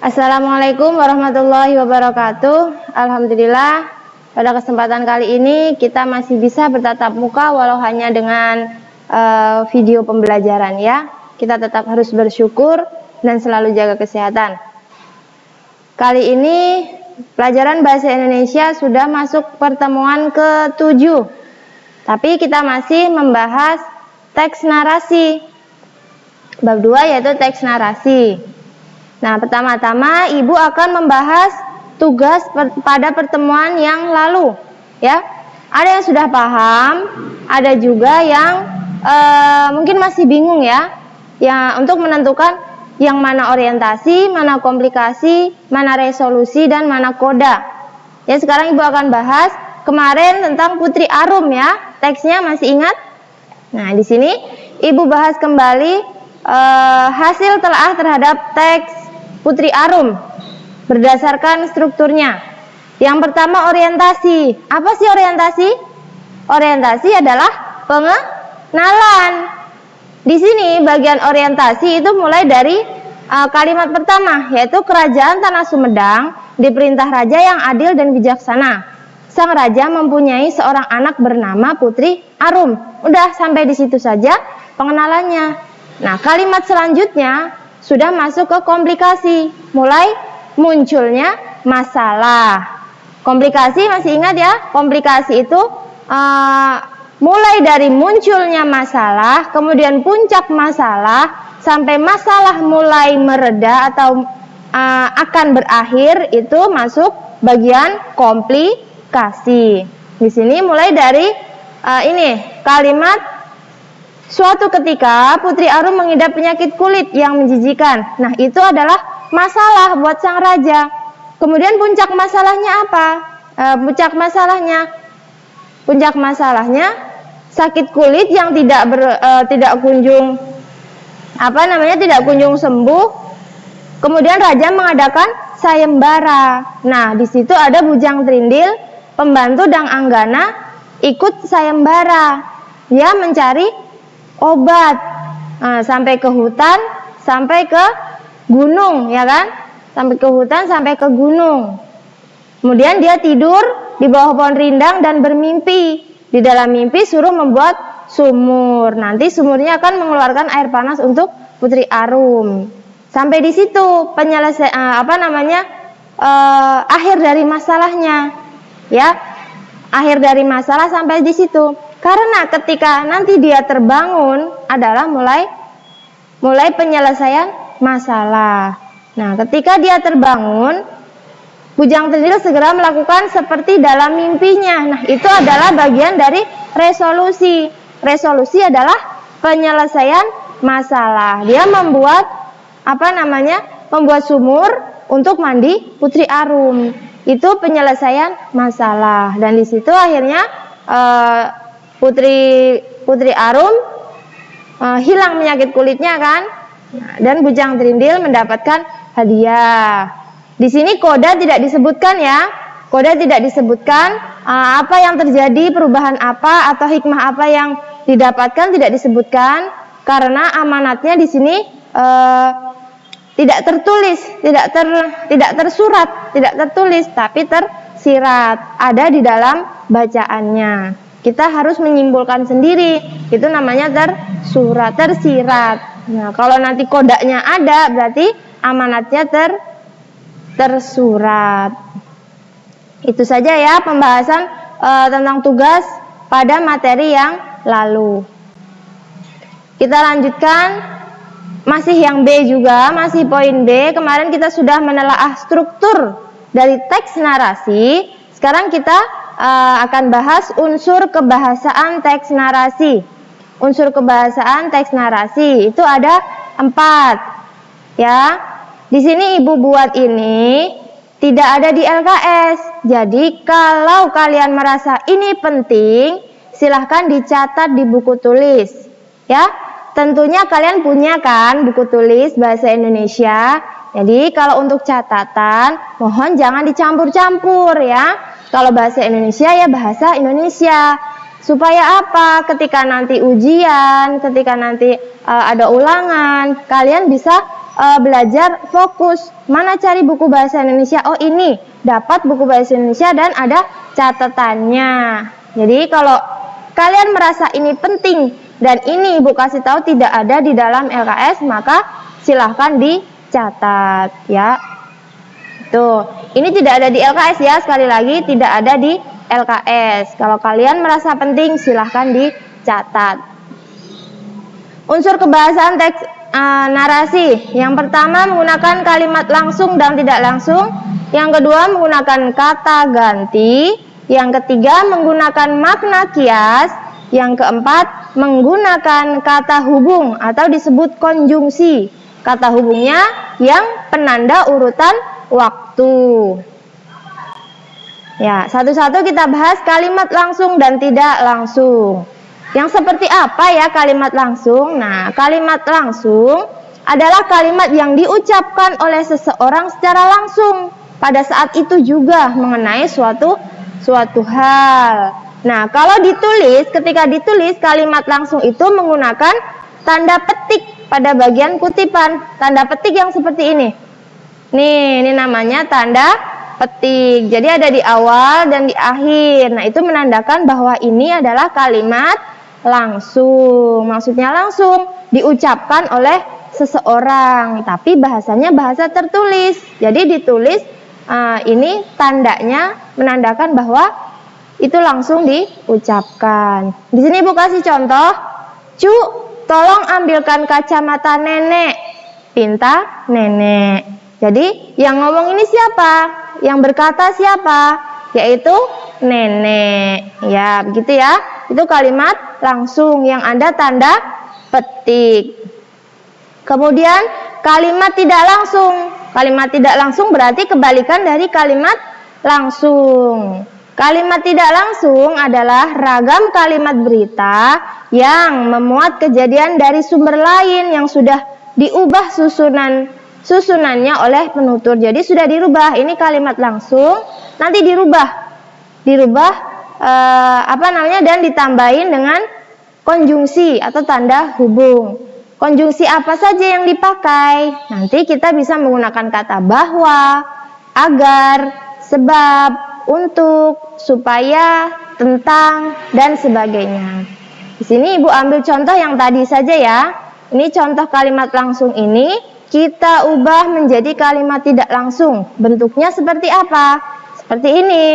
Assalamualaikum warahmatullahi wabarakatuh. Alhamdulillah, pada kesempatan kali ini kita masih bisa bertatap muka walau hanya dengan video pembelajaran ya. Kita tetap harus bersyukur dan selalu jaga kesehatan. Kali ini pelajaran bahasa Indonesia sudah masuk pertemuan ke-7. Tapi kita masih membahas teks narasi. Bab 2 yaitu teks narasi. Nah, pertama-tama Ibu akan membahas tugas pada pertemuan yang lalu, ya. Ada yang sudah paham, ada juga yang mungkin masih bingung ya, untuk menentukan yang mana orientasi, mana komplikasi, mana resolusi dan mana koda. Ya, sekarang Ibu akan bahas kemarin tentang Putri Arum ya, teksnya masih ingat? Nah, di sini Ibu bahas kembali hasil telaah terhadap teks Putri Arum berdasarkan strukturnya. Yang pertama orientasi. Apa sih orientasi? Orientasi adalah pengenalan. Di sini bagian orientasi itu mulai dari kalimat pertama, yaitu Kerajaan Tanah Sumedang diperintah raja yang adil dan bijaksana. Sang raja mempunyai seorang anak bernama Putri Arum. Udah sampai di situ saja pengenalannya. Nah, kalimat selanjutnya sudah masuk ke komplikasi, mulai munculnya masalah. Komplikasi masih ingat ya? Komplikasi itu mulai dari munculnya masalah, kemudian puncak masalah, sampai masalah mulai mereda atau akan berakhir, itu masuk bagian komplikasi. Di sini mulai dari kalimat suatu ketika Putri Arum mengidap penyakit kulit yang menjijikan. Nah, itu adalah masalah buat sang raja. Kemudian puncak masalahnya apa? Puncak masalahnya sakit kulit yang tidak kunjung sembuh. Kemudian raja mengadakan sayembara. Nah, di situ ada Bujang Trindil, pembantu Dang Anggana, ikut sayembara. Dia mencari obat, sampai ke hutan, sampai ke gunung, ya kan? Sampai ke hutan, sampai ke gunung. Kemudian dia tidur di bawah pohon rindang dan bermimpi. Di dalam mimpi suruh membuat sumur. Nanti sumurnya akan mengeluarkan air panas untuk Putri Arum. Sampai di situ akhir dari masalahnya, ya. Akhir dari masalah sampai di situ. Karena ketika nanti dia terbangun adalah mulai penyelesaian masalah. Nah, ketika dia terbangun, Bujang Trindil segera melakukan seperti dalam mimpinya. Nah, itu adalah bagian dari resolusi. Resolusi adalah penyelesaian masalah. Dia membuat sumur untuk mandi Putri Arum. Itu penyelesaian masalah. Dan di situ akhirnya Putri Arum hilang penyakit kulitnya kan, dan Bujang Trindil mendapatkan hadiah. Di sini koda tidak disebutkan ya, koda tidak disebutkan apa yang terjadi, perubahan apa atau hikmah apa yang didapatkan tidak disebutkan karena amanatnya di sini tidak tertulis, tidak tersurat, tidak tertulis, tapi tersirat, ada di dalam bacaannya. Kita harus menyimpulkan sendiri, itu namanya tersirat. Nah, kalau nanti kodanya ada, berarti amanatnya tersurat. Itu saja ya pembahasan tentang tugas pada materi yang lalu. Kita lanjutkan, masih yang B juga, masih poin B. Kemarin kita sudah menelaah struktur dari teks narasi. Sekarang kita akan bahas unsur kebahasaan teks narasi. Unsur kebahasaan teks narasi itu ada 4. Ya. Di sini Ibu buat ini tidak ada di LKS. Jadi kalau kalian merasa ini penting, silahkan dicatat di buku tulis. Ya. Tentunya kalian punya kan buku tulis bahasa Indonesia. Jadi kalau untuk catatan, mohon jangan dicampur-campur ya. Kalau bahasa Indonesia ya bahasa Indonesia. Supaya apa? Ketika nanti ujian, ketika nanti ada ulangan, kalian bisa belajar fokus. Mana cari buku bahasa Indonesia? Oh ini, dapat buku bahasa Indonesia dan ada catatannya. Jadi kalau kalian merasa ini penting dan ini Ibu kasih tahu tidak ada di dalam LKS, maka silahkan dicatat ya. Tuh, ini tidak ada di LKS ya, sekali lagi tidak ada di LKS. Kalau kalian merasa penting silahkan dicatat. Unsur kebahasaan teks narasi. Yang pertama menggunakan kalimat langsung dan tidak langsung. Yang kedua menggunakan kata ganti. Yang ketiga menggunakan makna kias. Yang keempat menggunakan kata hubung atau disebut konjungsi. Kata hubungnya yang penanda urutan waktu. Ya, satu-satu kita bahas kalimat langsung dan tidak langsung. Yang seperti apa ya kalimat langsung? Nah, kalimat langsung adalah kalimat yang diucapkan oleh seseorang secara langsung pada saat itu juga mengenai suatu hal. Nah, kalau ditulis, ketika ditulis kalimat langsung itu menggunakan tanda petik pada bagian kutipan. Tanda petik yang seperti ini. Nih, ini namanya tanda petik. Jadi ada di awal dan di akhir. Nah, itu menandakan bahwa ini adalah kalimat langsung. Maksudnya langsung diucapkan oleh seseorang, tapi bahasanya bahasa tertulis. Jadi ditulis ini tandanya menandakan bahwa itu langsung diucapkan. Di sini Ibu kasih contoh. Cu, tolong ambilkan kacamata nenek. Pinta nenek. Jadi yang ngomong ini siapa? Yang berkata siapa? Yaitu nenek. Ya, begitu ya. Itu kalimat langsung yang ada tanda petik. Kemudian kalimat tidak langsung. Kalimat tidak langsung berarti kebalikan dari kalimat langsung. Kalimat tidak langsung adalah ragam kalimat berita yang memuat kejadian dari sumber lain yang sudah diubah susunannya oleh penutur. Jadi sudah dirubah. Ini kalimat langsung, nanti dirubah dan ditambahin dengan konjungsi atau tanda hubung. Konjungsi apa saja yang dipakai? Nanti kita bisa menggunakan kata bahwa, agar, sebab, untuk, supaya, tentang, dan sebagainya. Di sini Ibu ambil contoh yang tadi saja ya. Ini contoh kalimat langsung ini kita ubah menjadi kalimat tidak langsung. Bentuknya seperti apa? Seperti ini.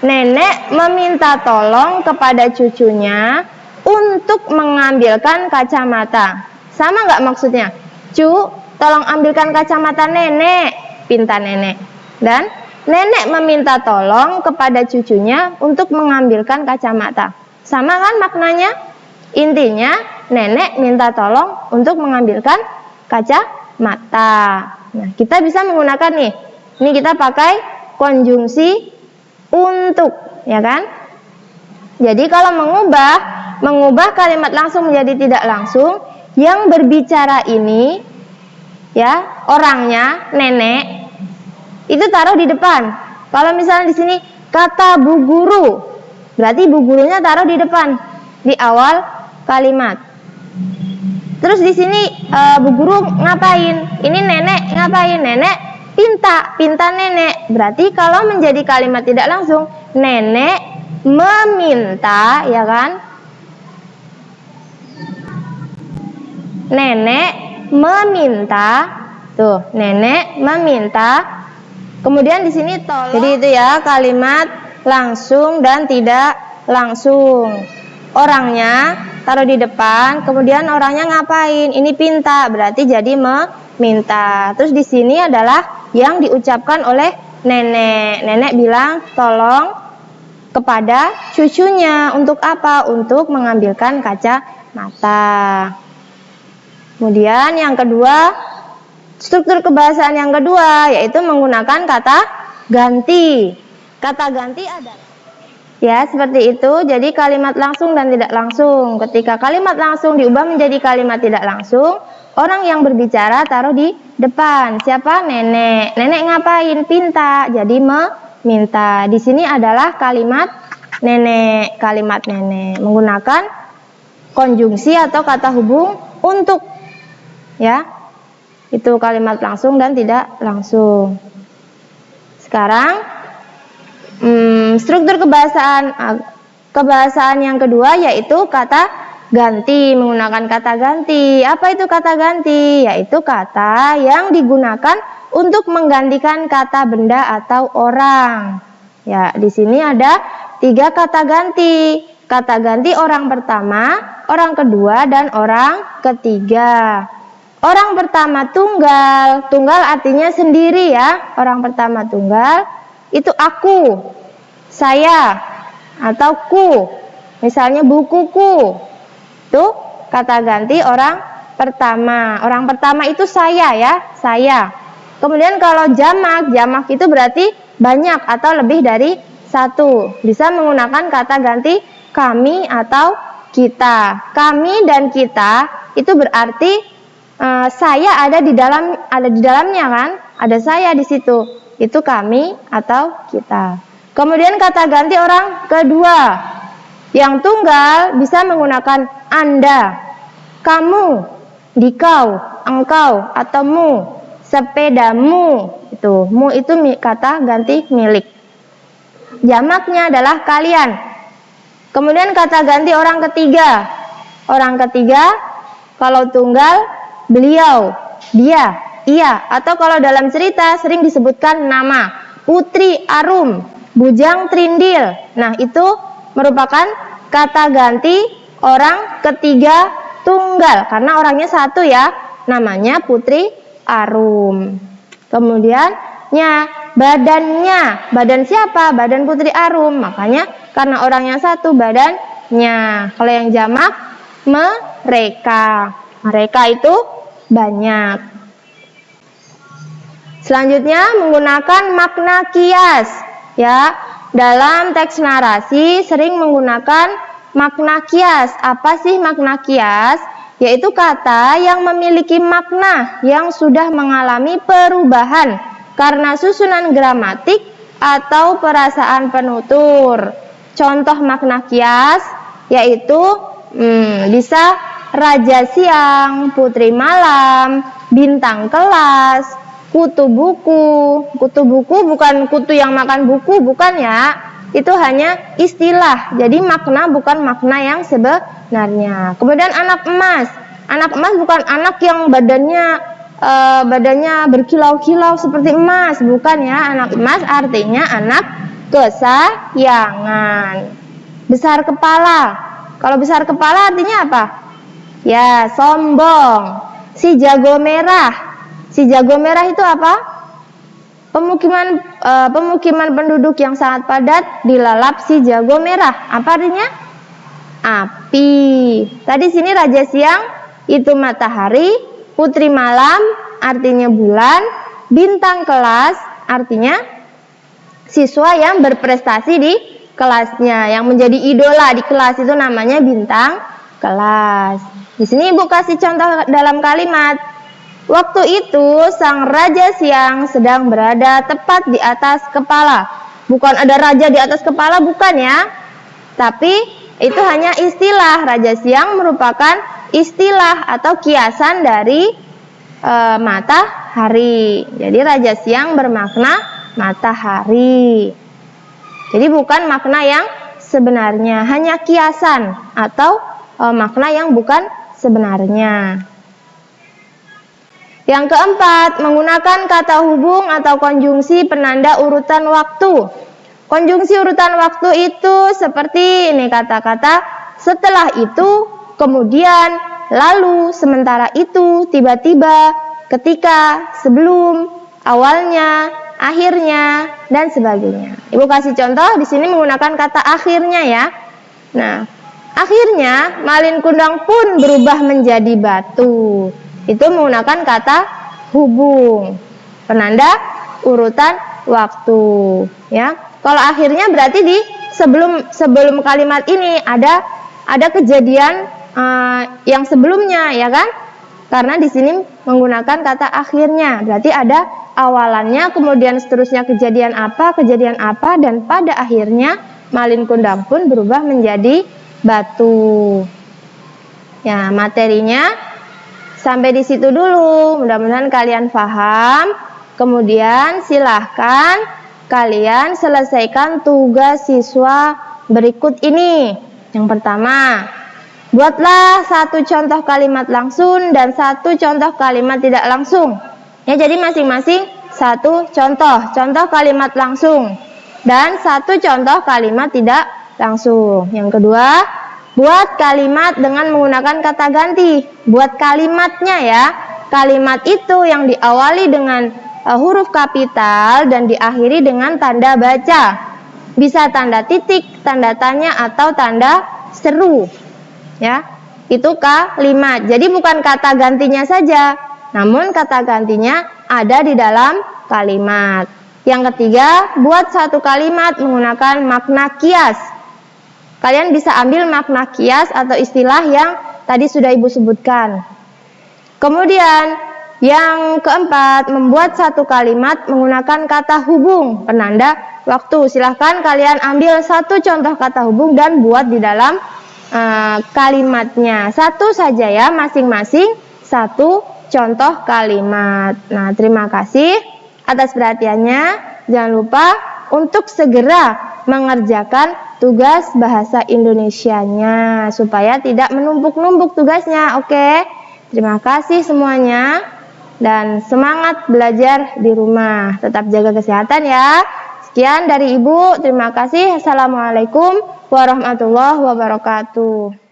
Nenek meminta tolong kepada cucunya untuk mengambilkan kacamata. Sama nggak maksudnya? Cu, tolong ambilkan kacamata nenek. Pinta nenek. Dan nenek meminta tolong kepada cucunya untuk mengambilkan kacamata. Sama kan maknanya? Intinya nenek minta tolong untuk mengambilkan kacamata. Nah, kita bisa menggunakan nih. Ini kita pakai konjungsi untuk, ya kan? Jadi kalau mengubah kalimat langsung menjadi tidak langsung, yang berbicara ini ya, orangnya nenek itu taruh di depan. Kalau misalnya di sini kata bu guru, berarti bu gurunya taruh di depan, di awal kalimat. Terus di sini bu guru ngapain? Ini nenek ngapain? Nenek pinta nenek. Berarti kalau menjadi kalimat tidak langsung, nenek meminta, ya kan? Nenek meminta. Tuh, nenek meminta. Kemudian di sini tolong. Jadi itu ya kalimat langsung dan tidak langsung. Orangnya taruh di depan, kemudian orangnya ngapain? Ini pinta, berarti jadi meminta. Terus di sini adalah yang diucapkan oleh nenek. Nenek bilang tolong kepada cucunya untuk apa? Untuk mengambilkan kacamata. Kemudian yang kedua, struktur kebahasaan yang kedua yaitu menggunakan kata ganti. Kata ganti adalah ya seperti itu. Jadi kalimat langsung dan tidak langsung. Ketika kalimat langsung diubah menjadi kalimat tidak langsung, orang yang berbicara taruh di depan. Siapa? Nenek. Nenek ngapain? Pinta. Jadi meminta. Di sini adalah kalimat nenek. Kalimat nenek menggunakan konjungsi atau kata hubung untuk. Ya, Itu kalimat langsung dan tidak langsung. Sekarang struktur kebahasaan yang kedua yaitu kata ganti, menggunakan kata ganti. Apa itu kata ganti? Yaitu kata yang digunakan untuk menggantikan kata benda atau orang. Ya, di sini ada 3 kata ganti. Kata ganti orang pertama, orang kedua, dan orang ketiga. Orang pertama tunggal. Tunggal artinya sendiri ya. Orang pertama tunggal itu aku, saya, atau ku. Misalnya bukuku. Itu kata ganti orang pertama. Orang pertama itu saya ya, saya. Kemudian kalau jamak, jamak itu berarti banyak atau lebih dari 1. Bisa menggunakan kata ganti kami atau kita. Kami dan kita itu berarti saya ada di dalamnya kan? Ada saya di situ. Itu kami atau kita. Kemudian kata ganti orang kedua. Yang tunggal bisa menggunakan Anda, kamu, dikau, engkau, atau mu, sepedamu. Mu itu kata ganti milik. Jamaknya adalah kalian. Kemudian kata ganti orang ketiga. Orang ketiga kalau tunggal beliau, dia, ia, atau kalau dalam cerita sering disebutkan nama Putri Arum, Bujang Trindil. Nah, itu merupakan kata ganti orang ketiga tunggal karena orangnya 1 ya, namanya Putri Arum. Kemudian badannya, badan siapa? Badan Putri Arum. Makanya karena orangnya 1 badannya. Kalau yang jamak mereka. Mereka itu banyak. Selanjutnya menggunakan makna kias ya. Dalam teks narasi sering menggunakan makna kias. Apa sih makna kias? Yaitu kata yang memiliki makna yang sudah mengalami perubahan karena susunan gramatik atau perasaan penutur. Contoh makna kias yaitu bisa raja siang, putri malam, bintang kelas, kutu buku. Kutu buku bukan kutu yang makan buku, bukan ya. Itu hanya istilah. Jadi makna bukan makna yang sebenarnya. Kemudian anak emas. Anak emas bukan anak yang badannya berkilau-kilau seperti emas, bukan ya. Anak emas artinya anak kesayangan. Besar kepala. Kalau besar kepala artinya apa? Ya, sombong. Si jago merah. Si jago merah itu apa? Pemukiman penduduk yang sangat padat dilalap si jago merah. Apa artinya? Api. Tadi sini raja siang itu matahari, putri malam artinya bulan, bintang kelas artinya siswa yang berprestasi di kelasnya, yang menjadi idola di kelas itu namanya bintang kelas. Di sini Ibu kasih contoh dalam kalimat. Waktu itu sang raja siang sedang berada tepat di atas kepala. Bukan ada raja di atas kepala, bukan ya. Tapi itu hanya istilah. Raja siang merupakan istilah atau kiasan dari matahari. Jadi raja siang bermakna matahari. Jadi bukan makna yang sebenarnya, hanya kiasan atau makna yang bukan sebenarnya. Yang keempat, menggunakan kata hubung atau konjungsi penanda urutan waktu. Konjungsi urutan waktu itu seperti ini kata-kata setelah itu, kemudian, lalu, sementara itu, tiba-tiba, ketika, sebelum, awalnya, akhirnya, dan sebagainya. Ibu kasih contoh di sini menggunakan kata akhirnya ya. Nah, akhirnya Malin Kundang pun berubah menjadi batu. Itu menggunakan kata hubung, penanda urutan waktu ya. Kalau akhirnya berarti di sebelum kalimat ini ada kejadian yang sebelumnya ya kan? Karena di sini menggunakan kata akhirnya, berarti ada awalannya, kemudian seterusnya kejadian apa, dan pada akhirnya Malin Kundang pun berubah menjadi batu. Ya, materinya Sampai di situ dulu, mudah-mudahan kalian paham. Kemudian silahkan kalian selesaikan tugas siswa berikut ini. Yang pertama, buatlah satu contoh kalimat langsung dan satu contoh kalimat tidak langsung. Ya, jadi masing-masing satu contoh kalimat langsung dan satu contoh kalimat tidak langsung. Yang kedua, buat kalimat dengan menggunakan kata ganti. Buat kalimatnya ya. Kalimat itu yang diawali dengan huruf kapital dan diakhiri dengan tanda baca. Bisa tanda titik, tanda tanya, atau tanda seru. Ya, itu kalimat. Jadi bukan kata gantinya saja, namun kata gantinya ada di dalam kalimat. Yang ketiga, buat satu kalimat menggunakan makna kias. Kalian bisa ambil makna kias atau istilah yang tadi sudah Ibu sebutkan. Kemudian yang keempat, membuat satu kalimat menggunakan kata hubung penanda waktu. Silahkan kalian ambil satu contoh kata hubung dan buat di dalam kalimatnya. Satu saja ya, masing-masing satu contoh kalimat. Nah, terima kasih atas perhatiannya. Jangan lupa untuk segera mengerjakan tugas bahasa Indonesianya supaya tidak menumpuk-numpuk tugasnya. Oke, terima kasih semuanya dan semangat belajar di rumah. Tetap jaga kesehatan ya. Sekian dari Ibu, terima kasih. Assalamualaikum warahmatullahi wabarakatuh.